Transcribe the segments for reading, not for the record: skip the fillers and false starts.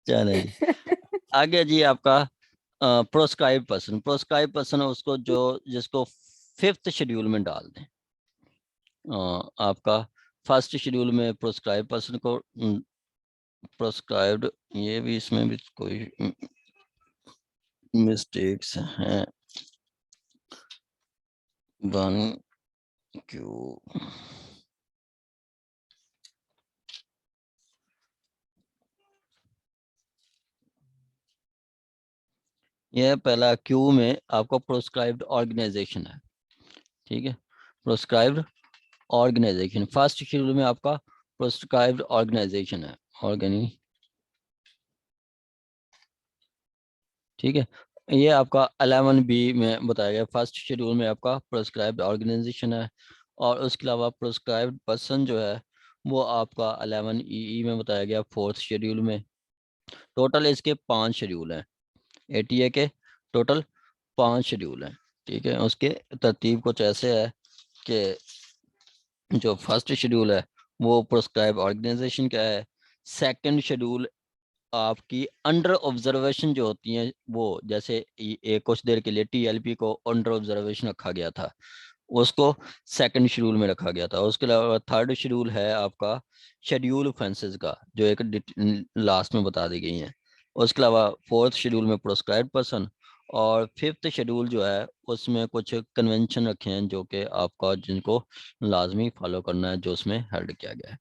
चले जी, आगे जी आपका प्रोस्क्राइब पर्सन। प्रोस्क्राइब पर्सन उसको जो जिसको फिफ्थ शेड्यूल में डाल दें। आपका फर्स्ट शेड्यूल में प्रोस्क्राइब पर्सन को प्रोस्क्राइब्ड, ये भी इसमें भी कोई मिस्टेक्स हैं। वन क्यू, यह पहला क्यू में आपका प्रोस्क्राइब्ड ऑर्गेनाइजेशन है। ठीक है, प्रोस्क्राइब्ड ऑर्गेनाइजेशन फर्स्ट शेड्यूल में आपका प्रोस्क्राइब्ड ऑर्गेनाइजेशन है, ऑर्गेनी। ठीक है, ये आपका 11B में बताया गया, फर्स्ट शेड्यूल में आपका प्रोस्क्राइब्ड ऑर्गेनाइजेशन है। और उसके अलावा प्रोस्क्राइब्ड पर्सन जो है वो आपका 11EE में बताया गया, फोर्थ शेड्यूल में। टोटल इसके 5 शेड्यूल हैं, ATA के टोटल 5 शेड्यूल हैं। ठीक है, उसके तरतीब कुछ ऐसे है कि जो फर्स्ट शेड्यूल है वो प्रोस्क्राइब ऑर्गेनाइजेशन का है। सेकंड शेड्यूल आपकी अंडर ऑब्जर्वेशन जो होती हैं, वो जैसे कुछ देर के लिए TLP को अंडर ऑब्जर्वेशन रखा गया था, उसको सेकंड शेड्यूल में रखा गया था। उसके अलावा थर्ड शेड्यूल है आपका शेड्यूल ऑफेंसेस का, जो एक लास्ट में बता दी गई हैं। उसके अलावा फोर्थ शेड्यूल में प्रोस्क्राइब्ड पर्सन, और फिफ्थ शेड्यूल जो है उसमें कुछ कन्वेंशन रखे हैं जो कि आपका जिनको लाजमी फॉलो करना है, जो उसमें हेल्ड किया गया है।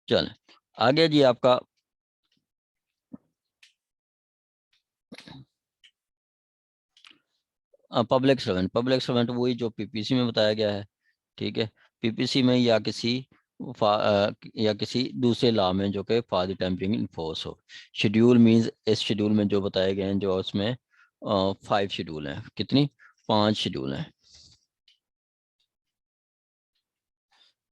चलें आगे जी, आपका पब्लिक सर्वेंट। पब्लिक सर्वेंट वही जो PPC में बताया गया है। ठीक है, PPC में या किसी दूसरे लॉ में जो कि for the time being enforce हो। शेड्यूल मींस इस शेड्यूल में जो बताए गए हैं, जो उसमें 5 शेड्यूल हैं। कितनी? 5 शेड्यूल हैं।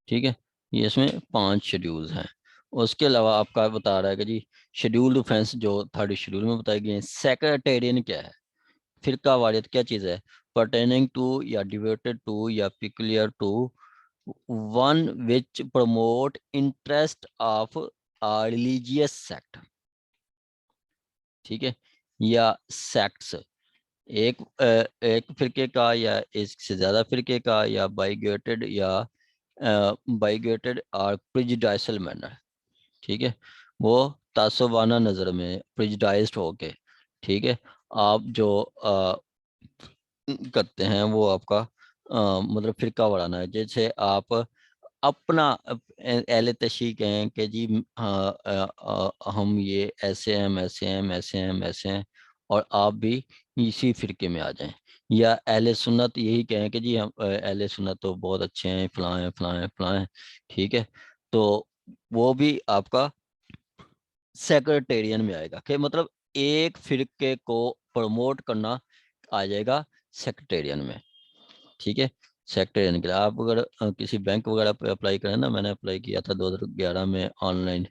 ठीक है, ये इसमें 5 शेड्यूल्स हैं। उसके अलावा आपका बता रहा है कि जी शेड्यूल्ड ऑफेंस जो थर्ड शेड्यूल में बताई गई है। सेक्रेटेरियन क्या है? फिरका वारियत क्या चीज़ है? pertaining to या devoted to या peculiar to one which promote interest of a religious sect। ठीक है, या sects, एक फिरके का या एक से ज़्यादा फिरके का, या bigoted या bigoted और prejudicial manner। ठीक है, वो तासुबाना नज़र में प्रिजुडाइज्ड होके, ठीक है, आप जो करते हैं वो आपका मतलब फिरका बढ़ाना है। जैसे आप अपना अहले तशरीह कहें कि जी हाँ, हम ये ऐसे हैं, हम ऐसे हैं, हम ऐसे हैं, हम ऐसे हैं, और आप भी इसी फिरके में आ जाएं। या अहले सुन्नत यही कहें कि जी हम अहले सुन्नत तो बहुत अच्छे हैं, फलां हैं, फलां हैं, फलां हैं। ठीक है, तो वो भी आपका सेक्रेटेरियन में आएगा, कि मतलब एक फिरके को प्रमोट करना आ जाएगा सेक्रेटेरियन में। ठीक है, सेक्रेटेरियन के लिए आप अगर किसी बैंक वगैरह पे अप्लाई करें ना, मैंने अप्लाई किया था 2011 में ऑनलाइन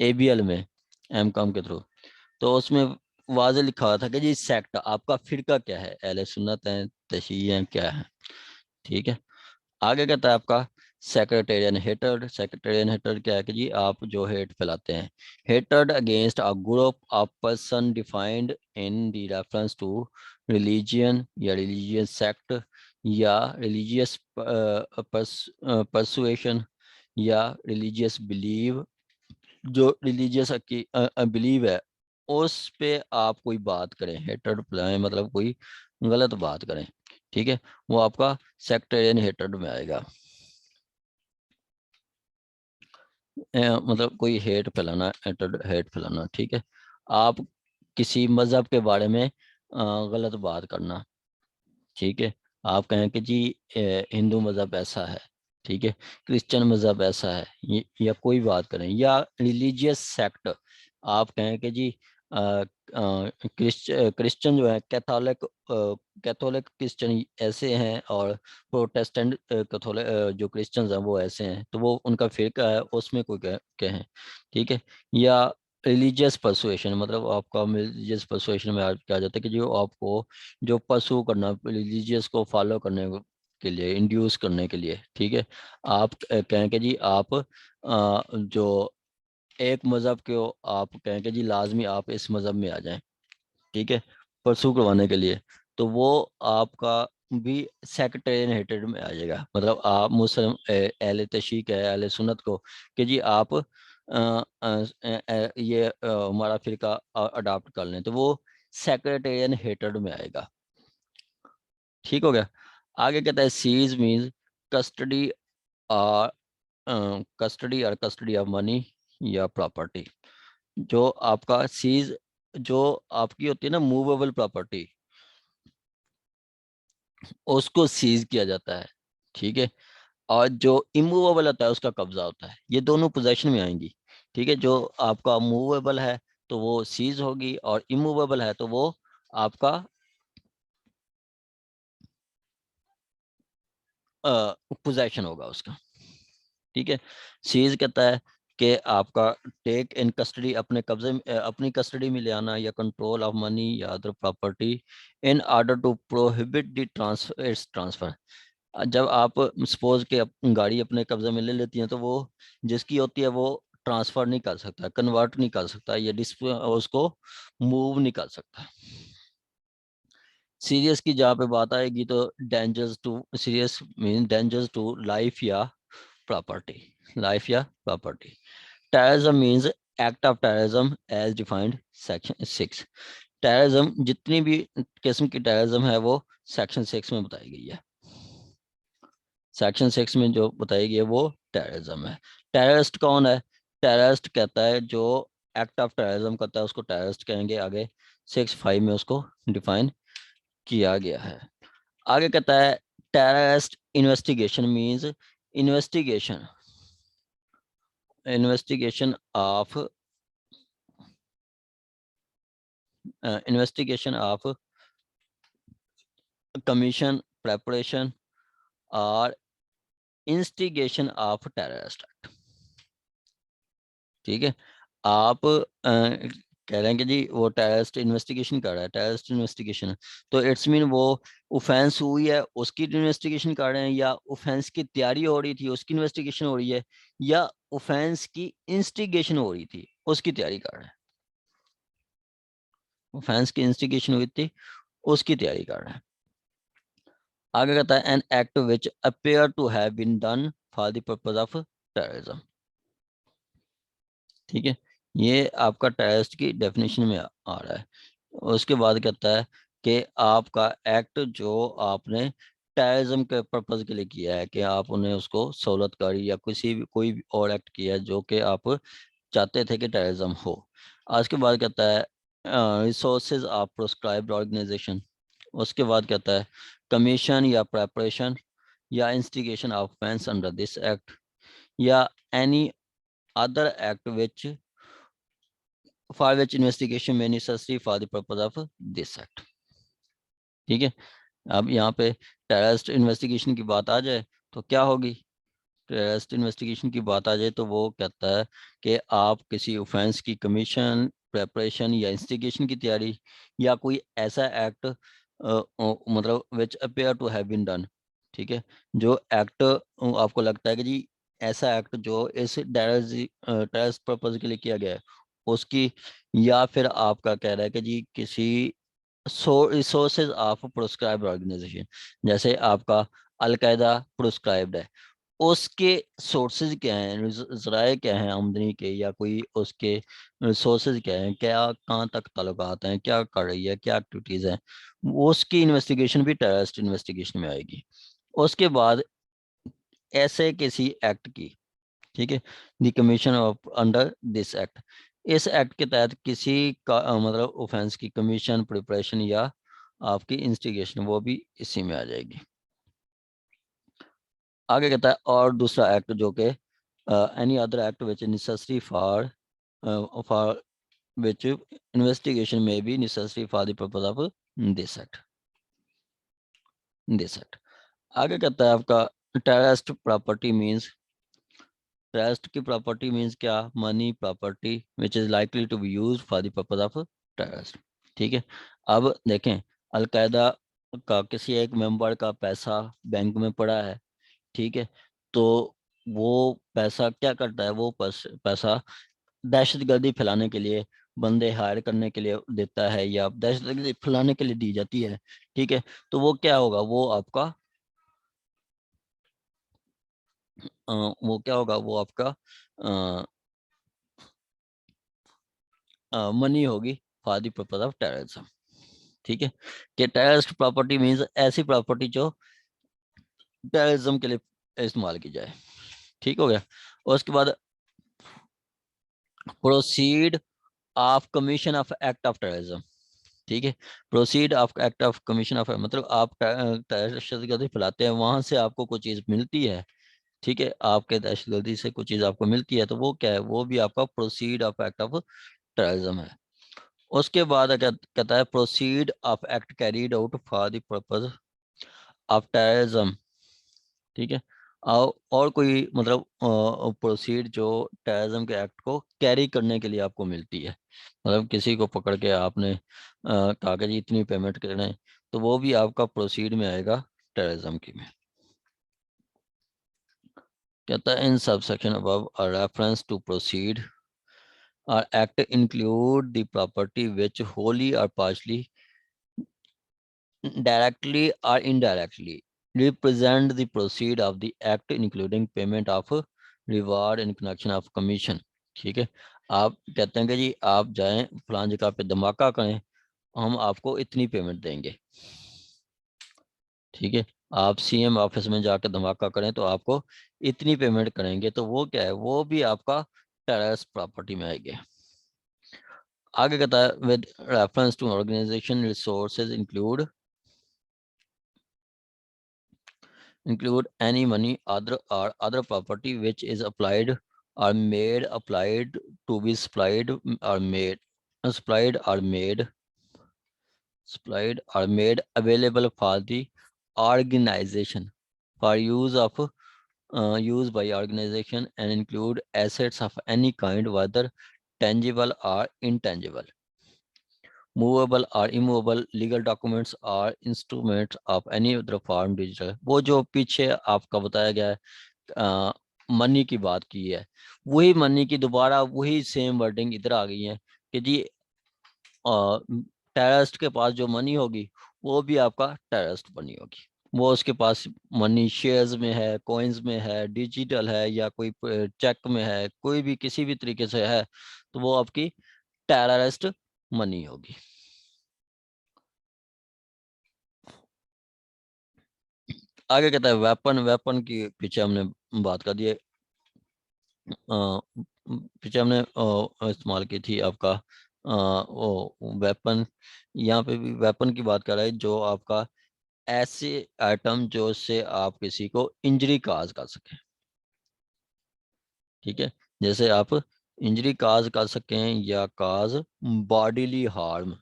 ABL में MCOM के थ्रू, तो उसमें वाज़े लिखा हुआ था कि जी सेक्ट आपका फिरका क्या है, अहले सुन्नत है, तशय्युई है, क्या है। ठीक है, आगे कहता है आपका सेक्रेटेरियन हेटर्ड। सेक्रेटेरियन हेटर्ड क्या है कि जी आप जो हेट फैलाते हैं, hatred against a group of person defined in the reference to religion या रिलीजियस सेक्ट या रिलीजियस परसुएशन या रिलीजियस बिलीव। जो रिलीजियस बिलीव है उस पे आप कोई बात करें, हेटर्ड फैलाएं, मतलब कोई गलत बात करें। ठीक है, वो आपका सेक्टेरियन हेटर्ड में आएगा। मतलब कोई हेट फैलाना, हेट फैलाना। ठीक है, आप किसी मज़हब के बारे में गलत बात करना। ठीक है, आप कहें कि जी हिंदू मज़हब ऐसा है, ठीक है, क्रिश्चियन मज़हब ऐसा है, या कोई बात करें, या रिलीजियस सेक्ट आप कहें कि जी क्रिश्चियन जो है कैथोलिक, कैथोलिक क्रिश्चियन ऐसे हैं, और प्रोटेस्टेंट कैथोलिक जो क्रिश्चियंस हैं वो ऐसे हैं, तो वो उनका फिरका है, उसमें कोई कहें। ठीक है, या रिलीजियस परसुएशन, मतलब आपका रिलीजियस परसुएशन में क्या जाता है कि जो आपको जो परसू करना, रिलीजियस को फॉलो करने के लिए, इंड्यूस करने के लिए। ठीक है, आप कहें कि जी आप जो एक मज़हब को आप कहें कि जी लाजमी आप इस मज़हब में आ जाएं, ठीक है, परसू करवाने के लिए, तो वो आपका भी सेक्रेटेरियन हेटेड में आ जाएगा। मतलब आप मुस्लिम अहले तशरीक है, अहले सुन्नत को कि जी आप ये हमारा फिरका अडॉप्ट कर लें, तो वो सेक्रेटेरियन हेटेड में आएगा। ठीक हो गया। आगे कहता है सीज मीन्स कस्टडी और कस्टडी ऑफ मनी या प्रॉपर्टी। जो आपका सीज, जो आपकी होती है ना मूवेबल प्रॉपर्टी, उसको सीज किया जाता है, ठीक है। और जो इमूवेबल होता है उसका कब्जा होता है। ये दोनों पोजेशन में आएंगी, ठीक है। जो आपका मूवेबल है तो वो सीज होगी, और इमूवेबल है तो वो आपका पोजेशन होगा उसका, ठीक है। सीज कहता है कि आपका टेक इन कस्टडी, अपने कब्जे में अपनी कस्टडी में ले आना, या कंट्रोल ऑफ मनी या other property in order to prohibit the transfer, its transfer. जब आप सपोज के गाड़ी अपने कब्जे में ले लेती हैं, तो वो जिसकी होती है वो ट्रांसफर नहीं कर सकता, कन्वर्ट नहीं कर सकता, या डिस्प्ले उसको मूव नहीं कर सकता। सीरियस की जहाँ पे बात आएगी तो dangers to, serious mean dangers to life या प्रॉपर्टी, लाइफ या property. Terrorism means act of terrorism as defined section 6। Terrorism, जितनी भी किस्म की टेररिज्म है वो सेक्शन 6 में बताई गई है। सेक्शन 6 में जो बताई गई है वो टेररिज्म है। टेररिस्ट कौन है? टेररिस्ट कहता है जो एक्ट ऑफ टेररिज्म करता है उसको टेररिस्ट कहेंगे। आगे 6(5) में उसको डिफाइन किया गया है। आगे कहता है terrorist investigation means investigation, investigation of investigation of commission, preparation और इंस्टिगेशन ऑफ टेररिस्ट एक्ट, ठीक है। आप कह रहे हैं कि जी वो टेररिस्ट इन्वेस्टिगेशन कर रहा है, टेररिस्ट इन्वेस्टिगेशन, तो इट्स मीन वो ऑफेंस हुई है उसकी इन्वेस्टिगेशन कर रहे हैं, या ऑफेंस की तैयारी हो रही थी उसकी इन्वेस्टिगेशन हो रही है, या ऑफेंस की इंस्टिगेशन हो रही थी उसकी तैयारी कर रहे हैं। ऑफेंस की इंस्टिगेशन हुई थी उसकी तैयारी कर रहे हैं। आगे कहता है an act which appear to have been done for the purpose of terrorism, ठीक है। ये आपका टेररिस्ट की डेफिनेशन में आ रहा है। उसके बाद कहता है कि आपका एक्ट जो आपने टेररिज्म के पर्पज के लिए किया है, कि आप उन्हें उसको सहूलत करी, या किसी भी कोई भी और एक्ट किया है जो कि आप चाहते थे कि टेररिज्म हो। आज के बाद कहता है रिसोर्सेज ऑफ प्रोस्क्राइब्ड ऑर्गेनाइजेशन। उसके बाद कहता है कमीशन या प्रेपरेशन या instigation of offence under this act, या any other act which for which investigation में necessary for the purpose of this act, ठीक है। अब यहाँ पे टेररिस्ट इन्वेस्टिगेशन की बात आ जाए तो क्या होगी? टेररिस्ट इन्वेस्टिगेशन की बात आ जाए तो वो कहता है कि आप किसी ऑफेंस की कमीशन, प्रेपरेशन या इंस्टिगेशन की तैयारी, या कोई ऐसा एक्ट मतलब which appear to have been done, ठीक है। जो एक्ट आपको लगता है कि जी ऐसा एक्ट जो इस टेररिस्ट पर्पज के लिए किया गया है उसकी, या फिर आपका कह रहा है कि जी किसी रिसोर्सेज ऑफ प्रोस्क्राइब्ड ऑर्गेनाइजेशन, जैसे आपका अलकायदा प्रोस्क्राइब्ड है, उसके सोर्सेज क्या हैं, जराए क्या हैं आमदनी के, या कोई उसके सोर्सेज क्या हैं, क्या कहाँ तक ताल्लुकात हैं, क्या कर रही है, क्या एक्टिविटीज़ हैं, वो उसकी इन्वेस्टिगेशन भी टेररिस्ट इन्वेस्टिगेशन में आएगी। उसके बाद ऐसे किसी एक्ट की, ठीक है, the commission of under this act, इस एक्ट के तहत किसी का मतलब ऑफेंस की कमीशन, प्रिपरेशन या आपकी इंस्टिगेशन, वो भी इसी में आ जाएगी। आगे कहता है और दूसरा एक्ट जो कि any other act which necessary for for which investigation में भी necessary for the purpose of this act, this act. आगे कहता है आपका टेररिस्ट प्रॉपर्टी मींस, टेररिस्ट की प्रॉपर्टी मींस क्या? Money property which is likely to be used for the purpose of terrorist, ठीक है। अब देखें, अलकायदा का किसी एक मेंबर का पैसा बैंक में पड़ा है, ठीक है, तो वो पैसा क्या करता है? वो पैसा दहशतगर्दी फैलाने के लिए बंदे हायर करने के लिए देता है या दहशतगर्दी फैलाने के लिए दी जाती है, ठीक है, तो वो क्या होगा, वो आपका वो क्या होगा, वो आपका मनी होगी for the purpose of terrorism. ठीक है, कि टेररिस्ट प्रॉपर्टी मीन्स ऐसी प्रॉपर्टी जो टेररिज्म के लिए इस्तेमाल की जाए। ठीक हो गया। और उसके बाद proceed of commission of act of terrorism. ठीक है, proceed of act of commission of, मतलब आप दहशतगर्दी फैलाते हैं, वहां से आपको कोई चीज मिलती है, ठीक है, आपके दहशतगर्दी से कुछ चीज आपको मिलती है, तो वो क्या है, वो भी आपका proceed of act of terrorism है। उसके बाद कहता है proceed of act carried out for the purpose of terrorism. ठीक है, और कोई मतलब प्रोसीड जो टेररिज्म के एक्ट को कैरी करने के लिए आपको मिलती है, मतलब किसी को पकड़ के आपने कहा कि जी इतनी पेमेंट करें, तो वो भी आपका प्रोसीड में आएगा टेररिज्म की में। कहता है in subsection above a reference to proceed or act include the property which wholly or partly directly or indirectly represent the proceed of the act including payment of reward in connection of commission। ठीक है, आप कहते हैं कि जी आप जाएं फलां जगह पे धमाका करें, हम आपको इतनी पेमेंट देंगे। ठीक है, आप सीएम ऑफिस में जाकर धमाका करें तो आपको इतनी पेमेंट करेंगे, तो वो क्या है, वो भी आपका टेररिस्ट प्रॉपर्टी में आएगी। आगे कहता है with reference to organisation resources include any money other or other property which is applied or made applied to be supplied or made supplied or made supplied or made available for the organization for use of use by organization and include assets of any kind whether tangible or intangible, movable or immovable, legal documents or instruments of any other form digital। वो जो पीछे आपका बताया गया है money की बात की है, वही मनी की दोबारा वही सेम वर्डिंग इधर आ गई है कि जी टेररिस्ट के पास जो मनी होगी वो भी आपका टेररिस्ट मनी होगी। वो उसके पास मनी शेयर्स में है, कॉइन्स में है, डिजिटल है या कोई चेक में है, कोई भी किसी भी तरीके से है, तो वो आपकी टेररिस्ट मनी होगी। आगे कहता है वेपन, वेपन की पीछे हमने बात कर दी है, पीछे हमने इस्तेमाल की थी आपका वो वेपन, यहाँ पे भी वेपन की बात कर रहा है जो आपका ऐसे आइटम जो से आप किसी को इंजरी काज कर सकें। ठीक है, जैसे आप इंजरी काज कर सकें या काज बॉडीली हार्म,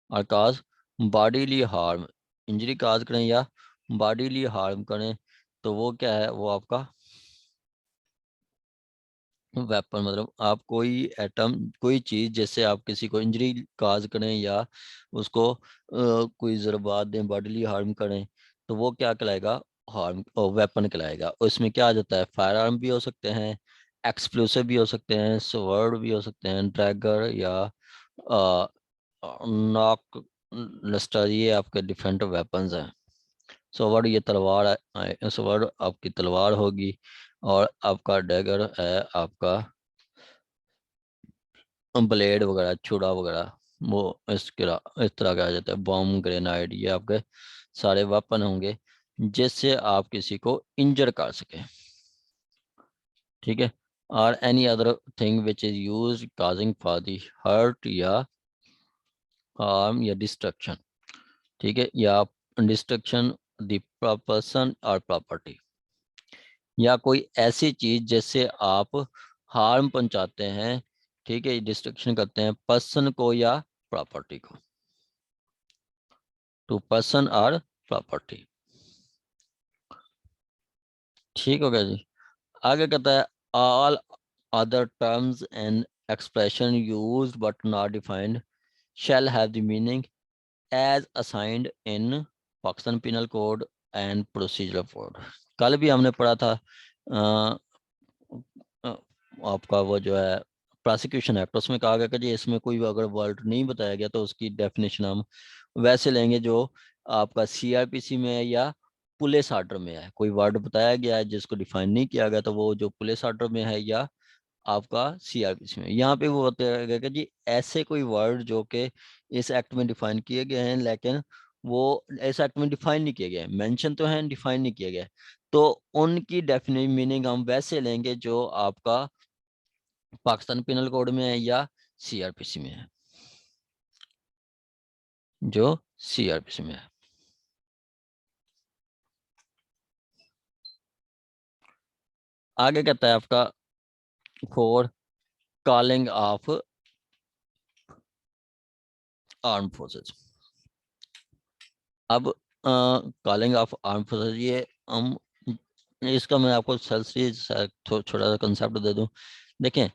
और काज बॉडीली हार्म, इंजरी काज करें या बॉडीली हार्म करें, तो वो क्या है, वो आपका वेपन, मतलब आप कोई एटम कोई चीज जैसे आप किसी को इंजरी काज करें या उसको कोई ज़रबात दें, बॉडीली हार्म करें, तो वो क्या कहलाएगा, हार्म वेपन कहलाएगा। उसमें क्या आ जाता है, फायर आर्म भी हो सकते हैं, एक्सप्लोसिव भी हो सकते हैं, स्वर्ड भी हो सकते हैं, ड्रैगर या नॉक लस्टर, ये आपके डिफरेंट वेपन्स हैं। स्वॉर्ड ये तलवार है, स्वॉर्ड आपकी तलवार होगी, और आपका डैगर है आपका ब्लेड वगैरह, छुरा वगैरह, वो इस तरह का आ जाता है। बॉम्ब, ग्रेनाइड, ये आपके सारे वेपन होंगे जिससे आप किसी को इंजर कर सके। ठीक है, और any other thing which is use causing for the hurt या हार्म या डिस्ट्रक्शन। ठीक है, या डिस्ट्रक्शन द पर्सन और प्रॉपर्टी, या कोई ऐसी चीज जिससे आप हार्म पहुंचाते हैं, ठीक है, डिस्ट्रक्शन करते हैं पर्सन को या प्रॉपर्टी को, टू पर्सन और प्रॉपर्टी। ठीक हो गया जी। आगे कहता है all other terms and expression used but not defined shall have the meaning as assigned in Pakistan penal code and procedure code. कल भी हमने पढ़ा था आपका वो जो है प्रोसिक्यूशन एक्ट, उसमें कहा गया कि जी इसमें कोई अगर वर्ड नहीं बताया गया तो उसकी डेफिनेशन हम वैसे लेंगे जो आपका सीआरपीसी में है या पुलिस आर्डर में है। कोई वर्ड बताया गया है जिसको डिफाइन नहीं किया गया तो वो जो पुलिस आर्डर में है या आपका सीआरपीसी में। यहाँ पे वो बताया गया कि जी ऐसे कोई वर्ड जो कि इस एक्ट में डिफाइन किए गए हैं लेकिन वो इस एक्ट में डिफाइन नहीं किए गए, मेंशन तो हैं डिफाइन नहीं किए गए, तो उनकी डेफिनेट मीनिंग हम वैसे लेंगे जो आपका पाकिस्तान पिनल कोड में है या सीआरपीसी में है, जो सीआरपीसी में है। आगे कहता है आपका for calling of arm forces. अब कॉलिंग ऑफ आर्म फोर्सेस, ये हम इसका मैं आपको छोटा सा कंसेप्ट दे दूं। देखें,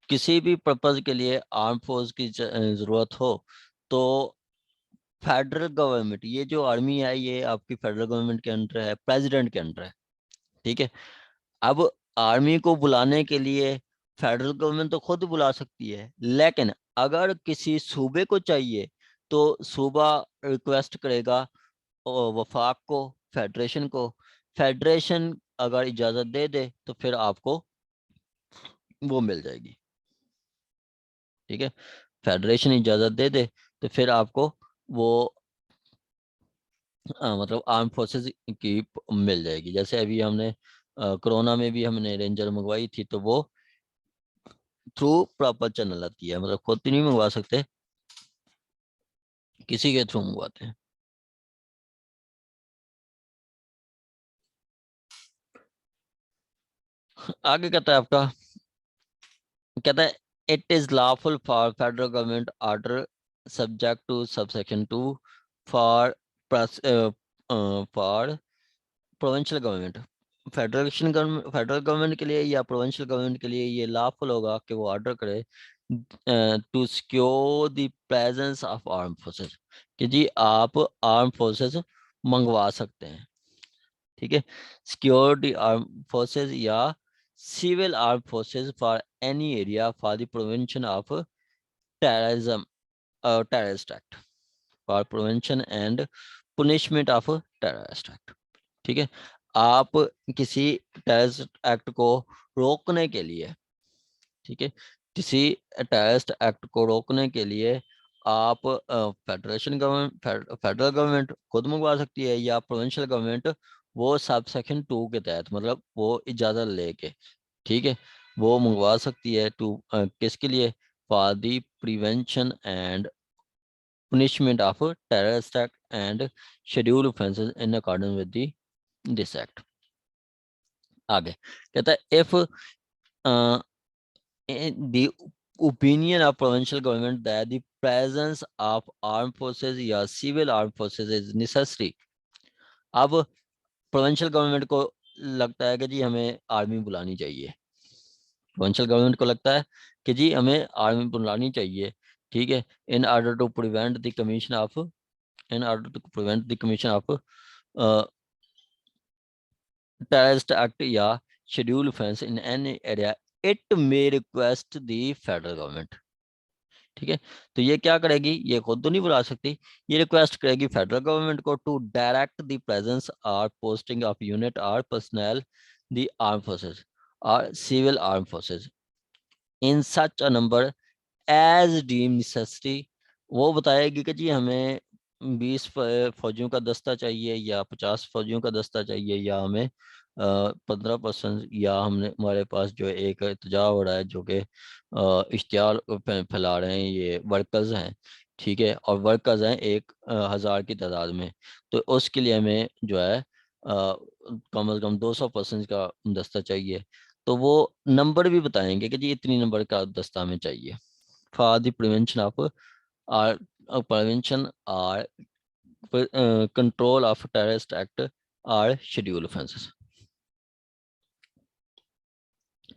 किसी भी पर्पज के लिए आर्म फोर्स की जरूरत हो तो फेडरल गवर्नमेंट, ये जो आर्मी है ये आपकी फेडरल गवर्नमेंट के अंडर है, प्रेसिडेंट के अंडर है, ठीक है। अब आर्मी को बुलाने के लिए फेडरल गवर्नमेंट तो खुद बुला सकती है, लेकिन अगर किसी सूबे को चाहिए तो सूबा रिक्वेस्ट करेगा वफाक को, फेडरेशन को। फेडरेशन अगर इजाजत दे दे तो फिर आपको वो मिल जाएगी, ठीक है। फेडरेशन इजाजत दे दे तो फिर आपको वो मतलब आर्म फोर्सेस की मिल जाएगी। जैसे अभी हमने कोरोना में भी हमने रेंजर मंगवाई थी तो वो थ्रू प्रॉपर चैनल आती है, मतलब खुद तो नहीं मंगवा सकते, किसी के थ्रू मंगवाते हैं। आगे कहता है आपका, कहता है it is lawful for federal government order subject to subsection 2 for for provincial government. Federal government के लिए या प्रोविंशियल गवर्नमेंट के लिए ये लॉफुल होगा कि वो ऑर्डर करे to secure the presence of arm forces, कि जी आप आर्म फोर्सेस मंगवा सकते हैं, ठीक है। सिक्योरिटी आर्म फोर्सेस या civil arm forces for any area for the prevention of terrorism, terrorist act, for prevention and punishment of terrorist act, ठीक है। आप किसी टेररिस्ट एक्ट को रोकने के लिए, ठीक है, किसी टेररिस्ट एक्ट को रोकने के लिए आप फेडरेशन गवर्नमेंट, फेडरल गवर्नमेंट खुद मंगवा सकती है या प्रोविंशियल गवर्नमेंट वो सब सेक्शन 2 के तहत, मतलब वो इजाज़त लेके, ठीक है, वो मंगवा सकती है टू किसके लिए, for the prevention and punishment of terrorist act and scheduled offences in accordance with the this act। आगे कहता है if the opinion of provincial government that the presence of armed forces या civil armed forces is necessary। अब provincial government को लगता है कि जी हमें आर्मी बुलानी चाहिए, प्रोविंशियल गवर्नमेंट को लगता है कि जी हमें आर्मी बुलानी चाहिए, ठीक है, in order to prevent the commission of, in order to prevent the commission of terrorist act या schedule offence in any area, it may request the federal government, ठीक है। तो ये क्या करेगी, ये खुद तो नहीं बुला सकती, ये रिक्वेस्ट करेगी फेडरल गवर्नमेंट को टू डायरेक्ट द प्रेजेंस और पोस्टिंग ऑफ यूनिट और पर्सनल द आर्म फोर्सेस और civil arm forces in such a number as deem necessary. वो बताएगी कि जी हमें 20 फौजियों का दस्ता चाहिए या 50 फौजियों का दस्ता चाहिए या हमें 15%, या हमने हमारे पास जो एक इल्तिजा हो रहा है जो कि इश्तिहार फैला रहे हैं, ये वर्कर्स हैं, ठीक है, और वर्कर्स हैं 1,000 की तादाद में, तो उसके लिए हमें जो है कम से कम 200% का दस्ता चाहिए, तो वो नंबर भी बताएंगे कि जी इतनी नंबर का दस्ता हमें चाहिए for the prevention of or prevention or control of terrorist act or schedule offenses,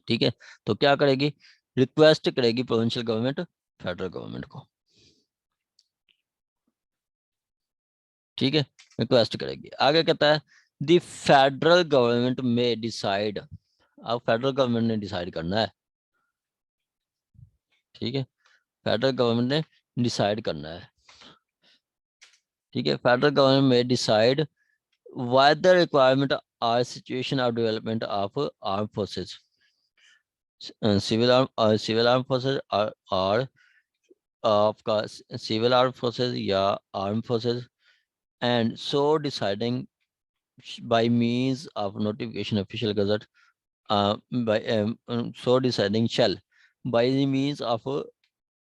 ठीक है। तो क्या करेगी, रिक्वेस्ट करेगी प्रोविंशियल गवर्नमेंट फेडरल गवर्नमेंट को, ठीक है, रिक्वेस्ट करेगी। आगे कहता है द फेडरल गवर्नमेंट में डिसाइड, अब फेडरल गवर्नमेंट ने डिसाइड करना है ठीक है, फेडरल गवर्नमेंट ने डिसाइड करना है। ठीक है, फेडरल गवर्नमेंट में decide whether requirement or situation of development of armed forces, civil armed forces or आपका civil armed forces या armed forces, and so deciding by means of notification official gazette, by so deciding shall by the means of a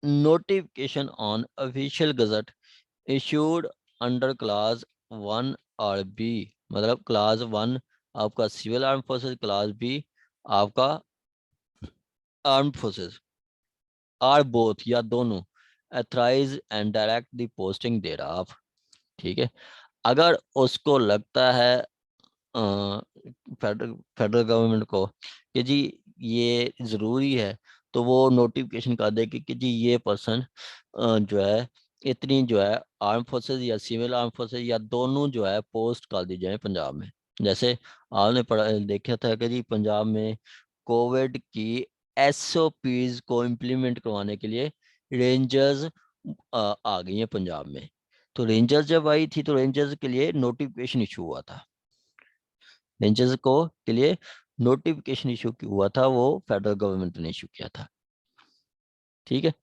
notification on official gazette issued under class 1 और B, मतलब class 1 आपका civil arm forces, class B आपका arm forces, or both या दोनों, authorise and direct the posting thereof. ठीक है, अगर उसको लगता है फेडरल गवर्नमेंट को कि जी ये ज़रूरी है, तो वो नोटिफिकेशन कर दे कि जी ये पर्सन जो है इतनी जो है आर्म फोर्सेस या सिविल आर्म फोर्सेस या दोनों जो है पोस्ट कर दी जाए पंजाब में। जैसे आपने पढ़ा देखा था कि जी पंजाब में कोविड की एसओपीज को इम्प्लीमेंट करवाने के लिए रेंजर्स आ गई हैं पंजाब में। तो रेंजर्स जब आई थी तो रेंजर्स के लिए नोटिफिकेशन इशू हुआ था, रेंजर्स को के लिए नोटिफिकेशन इशू हुआ था, वो फेडरल गवर्नमेंट ने इशू किया था। ठीक है,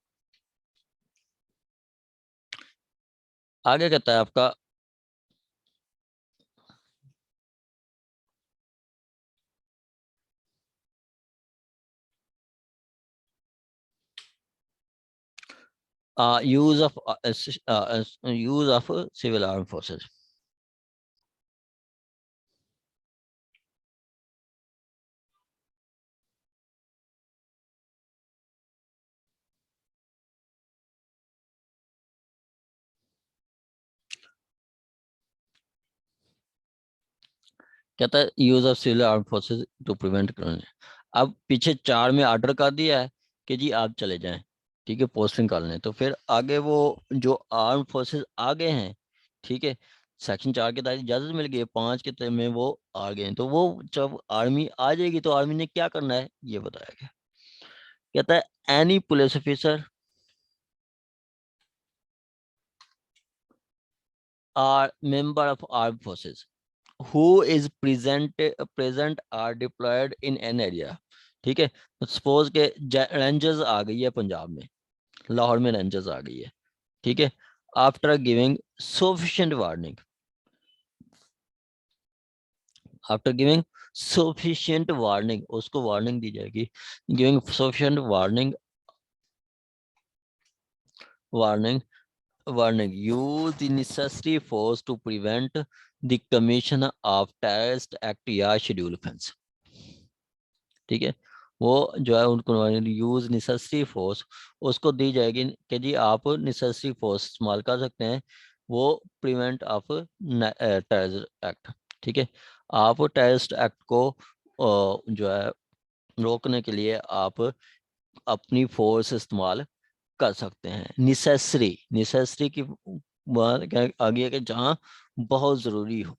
आगे कहता है आपका use of use of civil arm forces. कहता है use of civil arm forces to prevent करने। अब पीछे 4 में ऑर्डर कर दिया है कि जी आप चले जाएं, ठीक है, पोस्टिंग कर लें, तो फिर आगे वो जो आर्म फोर्सेस आगे हैं, ठीक है, सेक्शन 4 के तहत इजाजत मिल गई है, 5 के तहत में वो आ गए हैं, तो वो जब आर्मी आ जाएगी तो आर्मी ने क्या करना है ये बताया गया। कहता है any police officer or member of arm forces who is present or deployed in an area। ठीक है, सपोज के रेंजर्स आ गई है पंजाब में, लाहौर में रेंजर्स आ गई है, ठीक है, after giving sufficient warning, after giving sufficient warning, उसको वार्निंग दी जाएगी, giving sufficient warning, warning warning use the necessary force to prevent the commission of terrorist act या शेड्यूल ऑफेंस। ठीक है, वो जो है उनको यूज नेसेसरी फोर्स उसको दी जाएगी कि जी आप नेसेसरी फोर्स इस्तेमाल कर सकते हैं, वो प्रिवेंट ऑफ टेररिस्ट एक्ट। ठीक है, आप टेररिस्ट एक्ट को जो है रोकने के लिए आप अपनी फोर्स इस्तेमाल कर सकते हैं। नेसेसरी, नेसेसरी की बात आगे है कि जहाँ बहुत ज़रूरी हो।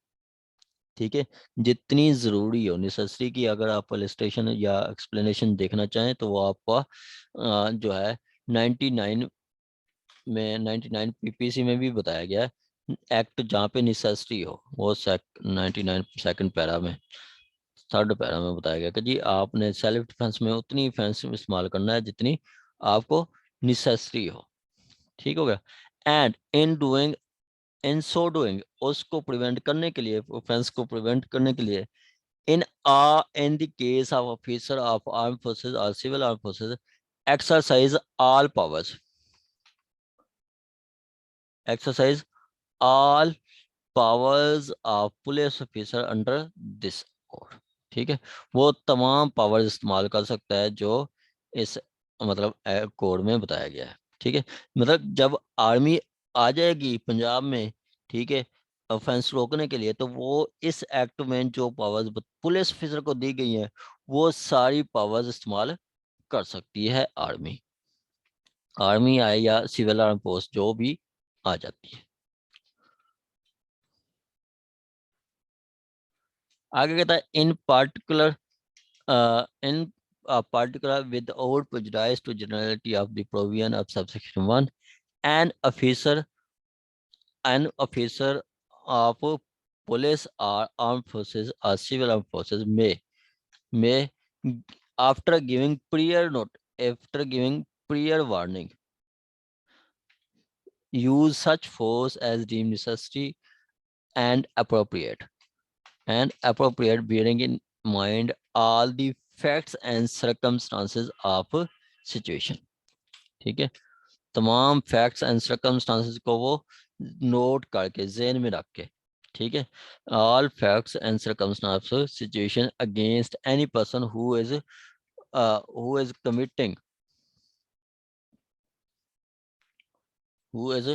ठीक है, जितनी ज़रूरी हो नेसेसरी की, अगर आप इलस्ट्रेशन या एक्सप्लेनेशन देखना चाहें तो वो आपका जो है 99 में 99 पीपीसी में भी बताया गया है, एक्ट जहाँ पे नेसेसरी हो, वो 99 सेकंड पैरा में, थर्ड पैरा में बताया गया कि जी आपने सेल्फ डिफेंस में उतनी डिफेंस इस्तेमाल करना है जितनी आपको नेसेसरी हो। ठीक हो गया, and in doing, in so doing, उसको प्रिवेंट करने के लिए, ऑफेंस को प्रिवेंट करने के लिए, in the case of officer of armed forces or civil armed forces, exercise all powers, exercise all powers of police officer under this code। ठीक है, वो तमाम पावर्स इस्तेमाल कर सकता है जो इस मतलब कोड में बताया गया है। ठीक है, मतलब जब आर्मी आ जाएगी पंजाब में, ठीक है, ऑफेंस रोकने के लिए, तो वो इस एक्ट में जो पावर्स पुलिस ऑफिसर को दी गई हैं वो सारी पावर्स इस्तेमाल कर सकती है आर्मी, आर्मी आए या सिविल आर्म फोर्स जो भी आ जाती है। आगे कहता है इन particular in particular without prejudice to generality of the provision of subsection 1, an officer of police or armed forces or civil armed forces may after giving prior warning use such force as deemed necessary and appropriate bearing in mind all the facts and circumstances of situation। ठीक है, तमाम facts and circumstances को वो note करके ज़हन में रख के, ठीक है, all facts and circumstances situation against any person who is committing who is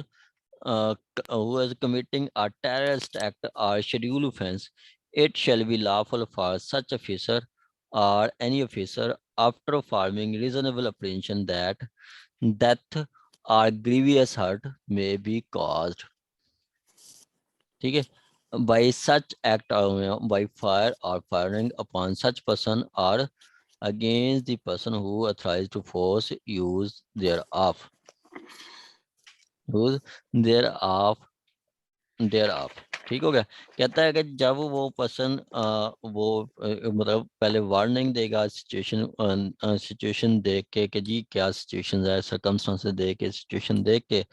committing a terrorist act or scheduled offense, it shall be lawful for such officer or any officer after forming reasonable apprehension that death or grievous hurt may be caused, ठीक है, by such act or by fire or firing upon such person or against the person who authorized to force use thereof thereof। ठीक हो गया। कहता है कि जब वो पर्सन मतलब पहले वार्निंग देगा सिचुएशन देख के कि जी क्या सिचुएशन है, सर्कमस्टांसेस देख के, सिचुएशन देख के,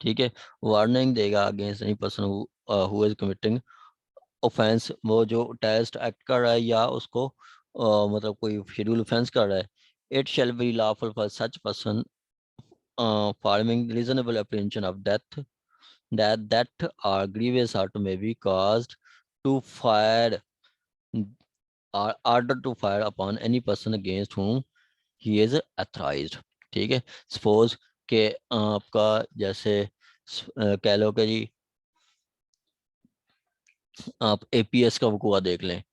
ठीक है, वार्निंग देगा against any person who is committing offence, वो जो टेररिस्ट एक्ट कर रहा है या उसको मतलब कोई शेड्यूल ऑफेंस कर रहा है, it shall be lawful for such person farming reasonable apprehension of death that or grievous hurt may be caused to fire or order to fire upon any person against whom he is authorized। ठीक है, suppose के आपका जैसे कह लो कि जी आप APS का वकूआ देख लें,